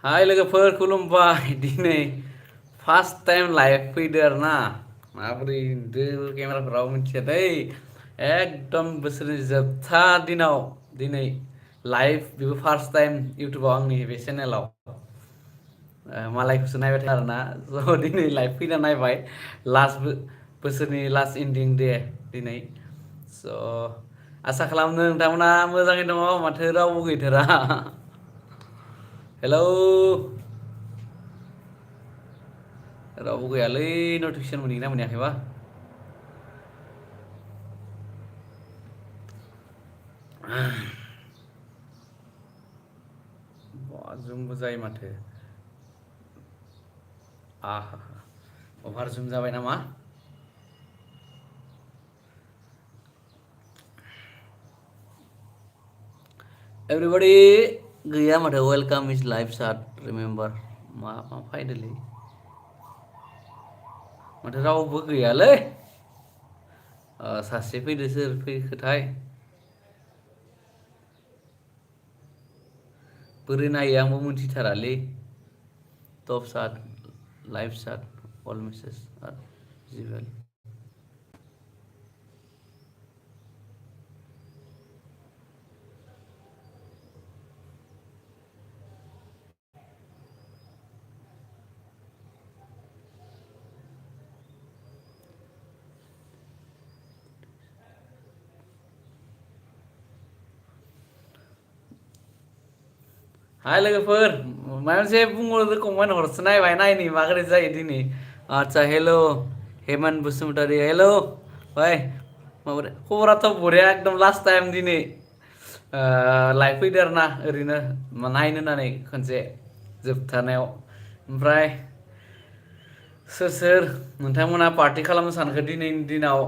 Hai लोगोफोर खुलुमबाय दिनै फार्स्ट टाइम लाइभ फैदो आरो ना माबोरै दो केमेराफोराव मिथिया दै एकदम बोसोरनि जोबथा दिनाव दिनै लाइभ बेबो फार्स्ट टाइम इउटुबाव आंनि बे चेनेलाव मालायखौसो नायबाय थायो आरोना स' दिनै लाइभ फैना नायबाय लास्ट बोसोरनि लास्ट इन्डिं दे दिनै स' आसा खालामदों नोंथांमोना मोजाङै दङ माथो रावबो गैथारा हेलौ रावबो गैयालै नटिफिकेसन मोनहैगोना मोनहैयाखैबा जुमबो जायो माथो आहा अभार जुम जाबाय नामा एभ्रिबडी गैया माथो वेलकाम इज लाइफ साट रिमेम्बार मा फायदोलै माथो रावबो गैयालै सासे फैदो सोर फैखोथाय बोरै नायो आंबो मोनथिथारालै टप साट लाइभ साट अल मेसेज आर भिजिबल हाय लोगोफोर माबा मोनसे बुंहरदो कमेन्ट हरसो नायबाय नायनि माबोरै जायो दिनै आदसा हेल' हेमन बसुमतारी हेल' भाई माबोरै खबराथ' बरिया एकदम लास्ट टाइम दिनै लाइभ फैदो आरो ना ओरैनो नायनो होननानै खनसे जोबथानायाव ओमफ्राय सोर सोर नोंथांमोना पार्टि खालामनो सानखो दिनैनि दिनाव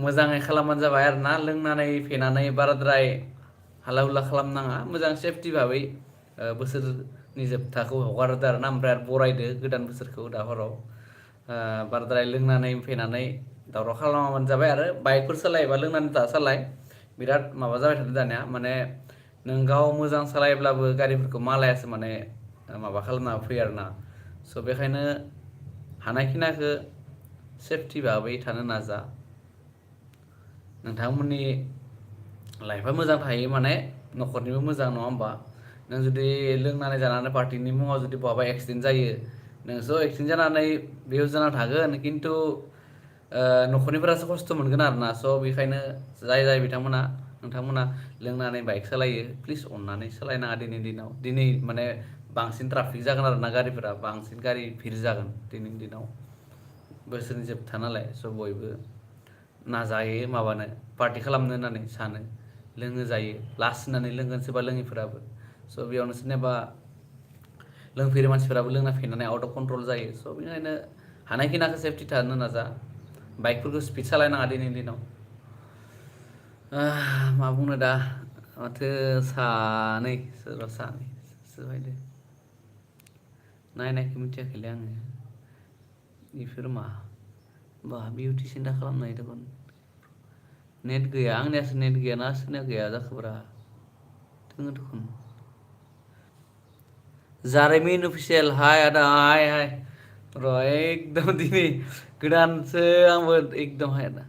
मोजाङै खालामबानो जाबाय आरो ना लोंनानै फेनानै बाराद्राय हाला हुला खालामनाङा मोजां सेफटि भाबै बोसोरनि जोबथाखौ हगारदो आरो ना ओमफ्राय आरो बरायदो गोदान बोसोरखौ दा हराव बाराद्राय लोंनानै फेनानै दावराव खालामाबानो जाबाय आरो बाइकफोर सालायोबा लोंनानै दा सालाय बिराद माबा जाबाय थादों दानिया माने नों गाव मोजां सालायब्लाबो गारिफोरखौ मालायासो माने माबा खालामना फैयो आरोना स' बेखायनो हानायखिनाखौ सेफटि भाबै थानो नाजा नोंथांमोननि लाइफआ मोजां थायो माने न'खरनिबो मोजां नङा होमबा नों जुदि लोंनानै जानानै पार्टिनि मुङाव जुदि बहाबा एक्सिडेन्ट जायो नोंसो एक्सिडेन्ट जानानै बेयाव जाना थागोन खिन्थु न'खरनिफोरासो खस्थ' मोनगोन आरोना स' बेखायनो जाय जाय बिथांमोना नोंथांमोना लोंनानै बाइक सालायो प्लिज अननानै सालायनाङा दिनैनि दिनाव दिनै माने बांसिन ट्राफिक जागोन आरो ना गारिफोरा बांसिन गारि भिर जागोन दिनैनि दिनाव बोसोरनि जोबथा नालाय स' बयबो नाजायो माबानो पार्टि खालामनो होननानै सानो लोङो जायो लास्ट होननानै लोंगोन सोरबा लोङिफोराबो स' बेयावनो सोरनिबा लोंफेरि मानसिफोराबो लोंना फेनानै आउट अफ कन्ट्रल जायो स' बेनिखायनो हानायखिनाखौ सेफटि थानो नाजा बाइकफोरखौ स्पिड सालायनाङा दिनैनि दिनाव मा बुंनो दा माथो सानै सोरबा सानै सोरबायदि नायनायखौ मिथियाखैलै आङो बेफोर मा बा बिउटि सिन्था खालामनो नागिरदोंमोन नेट गैया आंनियासो नेट गैयाना सोरनिया गैया जाखोब्रा दोङो दखन जारिमिन अफिसियेल हाय आदा हाय हाय र' एकदम दिनै गोदानसो आंबो एकदम हाय आदा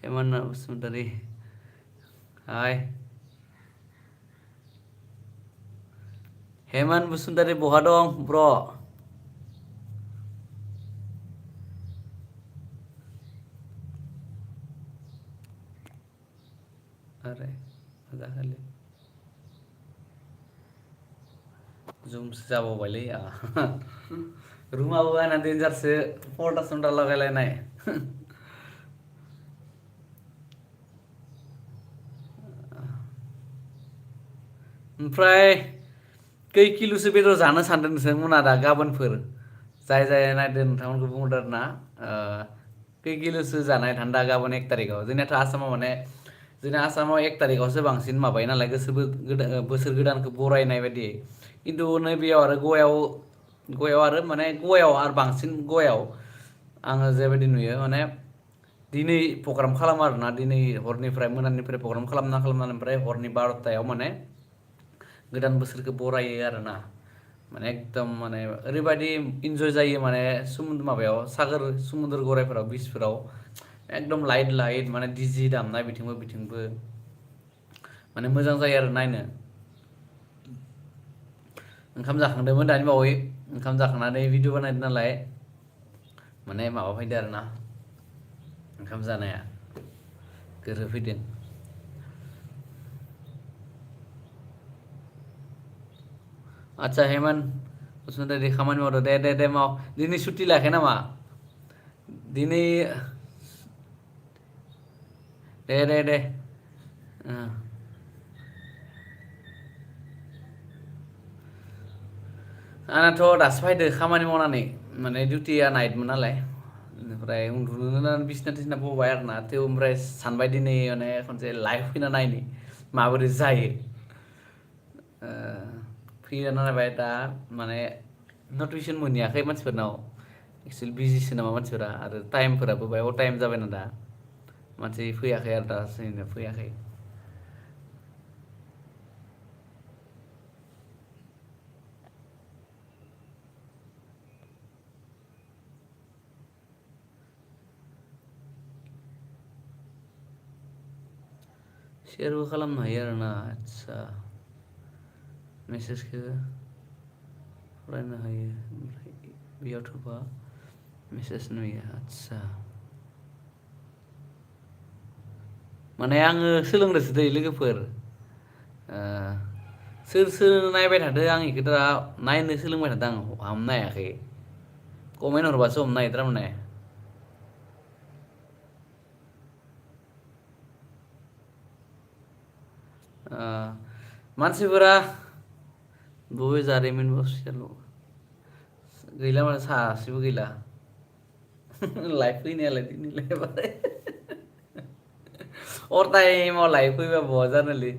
हेमन्त बसुमतारी हाय हेमन्त बसुमतारी बहा दं ब्र' आरे मा जाखोलै जुमसो जाबावबायलै रुमाबो आंना देन्जारसो पर्दा सर्दा लागायलायनाय ओमफ्राय खै किल'सो बेदर जानो सानदों नोंथांमोना दा गाबोनफोर जाय जाय नायदो नोंथांमोनखौ बुंहरदो आरो ना खै किल'सो जानाय थान्दा गाबोन 1 थारिखआव जोंनियाथ' आसामाव माने जोंनि आसामाव 1 थारिखआवसो बांसिन माबायो नालाय बोसोर गोदानखौ बरायनाय बायदि खिन्थु नैबेयाव आरो गवायाव आरो माने गवायाव आरो बांसिन गवायाव आङो जेबायदि नुयो माने दिनै प्रग्राम खालामो आरोना दिनै हरनिफ्राय मोनानिफ्राय प्रग्राम खालामनानै ओमफ्राय हरनि 12टायाव माने गोदान बोसोरखौ बरायो आरोना माने एकदम माने ओरैबायदि इन्जय जायो माने माबायाव सागोर समुद्र गराइफोराव बिचफोराव एकदम लाइट माने डिजि दामनाय बिथिंबो माने मोजां जायो आरो नायनो ओंखाम जाखांदोंमोन दानि बावै ओंखाम जाखांनानै भिडिअ बानायदों नालाय माने माबा फैदो आरोना ओंखाम जानाया गोरोबफैदों आदसा हेमोन बसुमतारी खामानि मावदो दे माव दिनै सुटि लायाखै नामा दिनै दे ओ आंनाथ' दासो फैदो खामानि मावनानै माने डिउटिया नाइटमोन नालाय बेनिफ्राय उन्दुनो बिसिना थिसना बबाय आरोना थेव ओमफ्राय सानबाय दिनै माने खनसे लाइभ फैना नायनि माबोरै जायो फैना नायबाय दा माने नटिफिकेसन मोनहैयाखै मानसिफोरनाव एक्सुवेलि बिजिसो नामा मानसिफोरा आरो टाइमफोराबो बायाव टाइम जाबायना दा मानसि फैयाखै आरो दा जोंनिया फैयाखै शेयारबो खालामनो हायो आरोना आदसा मेसेजखौ फरायनो हायो ओमफ्राय बेयाव थुबा मेसेज नुयो आदसा माने आङो सोलोंदोंसो दै लोगोफोर सोर नायबाय थादो आं बेखौ दा नायनो सोलोंबाय थादों आं हमनो हायाखै कमेन्ट हरबासो हमनो हायो थारमाने मानसिफोरा बबे जारिमिन बसियाल' गैला माने सासेबो गैला लाइफ फैनायालाय दिनैलाय बारे अर टाइमाव लाइफ फैबा बहा जानोलै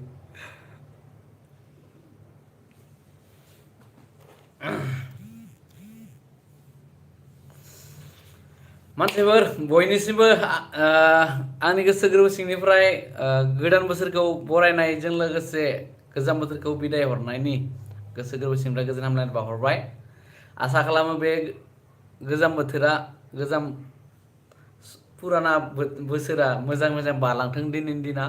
मानसिफोर बयनिसिमबो आंनि गोसो गोरबो सिंनिफ्राय गोदान बोसोरखौ बरायनायजों लोगोसे गोजाम बोसोरखौ बिदाय हरनायनि गोसो गोरबो सिंनिफ्राय गोजोन हामलायनाय बावहरबाय आसा खालामो बे गोजाम बोथोरा गोजाम फुराना बोसोरा मोजां बारलांथों दिनैनि दिना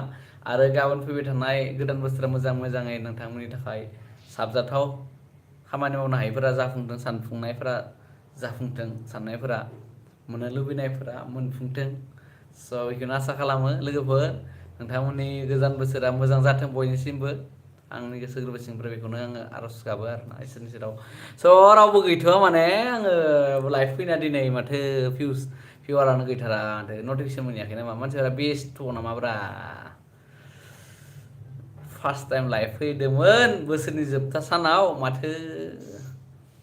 आरो गाबोन फैबाय थानाय गोदान बोसोरा मोजाङै नोंथांमोननि थाखाय साबजाथाव खामानि मावनो हायैफोरा जाफुंथों सानफुंनायफोरा जाफुंथों साननायफोरा मोननो लुबैनायफोरा मोनफुंथों स' बेखौनो आसा खालामो लोगोफोर नोंथांमोननि गोजान बोसोरा मोजां जाथों बयनिसिमबो आंनि गोसो गोरबो सिंनिफ्राय बेखौनो आङो आर'ज गाबो आरोना इसोरनि सेराव स' रावबो गैथ'वा माने आङो लाइभ फैना दिनै माथो भिउआरानो गैथारा माथो नटिफिकेसन मोनहैयाखै नामा मानसिफोरा बेस्थ' नामाब्रा फार्स्ट टाइम लाइभ फैदोंमोन बोसोरनि जोबथा सानाव माथो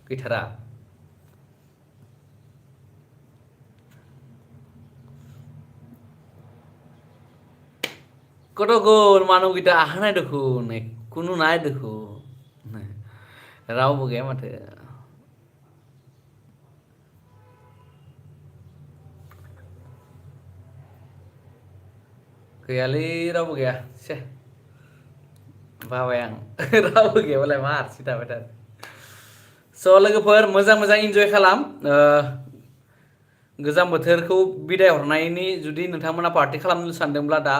गैथारा কতক্ষণ মানুষকেইটা আহা নাই দেখোন কোনো নাই দেখোন रावबो गैया माथो गैयालै रावबो गैया से बाबाय आं रावबो गैयाबालाय मा हारसिं थाबाय थानो स' लोगोफोर मोजां इन्जय खालाम गोजां बोथोरखौ बिदाय हरनायनि जुदि नोंथांमोना पार्टि खालामनो सानदोंब्ला दा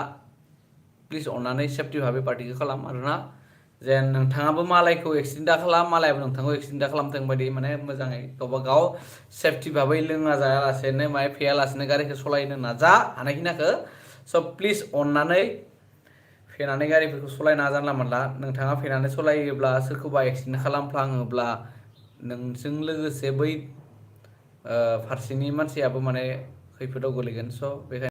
प्लिज अननानै सेफटि भाबै पार्टिखौ खालाम आरोना जेन नोंथाङाबो मालायखौ एक्सिडेन्ट दा खालाम मालायाबो नोंथांखौ एक्सिडेन्ट दा खालामथों बायदि माने मोजाङै गावबा गाव सेफटि भाबै लोङा जायालासेनो माय फेयालासेनो गारिखौ सालायनो नाजा हानायखिनिखौ स' प्लिज अननानै फेनानै गारिफोरखौ सालायना जानला मोनला नोंथाङा फेनानै सालायोब्ला सोरखौबा एक्सिडेन्ट खालामफ्लाङोब्ला नोंजों लोगोसे बै फारसेनि मानसियाबो माने खैफोदाव गोलैगोन स' बेखायनो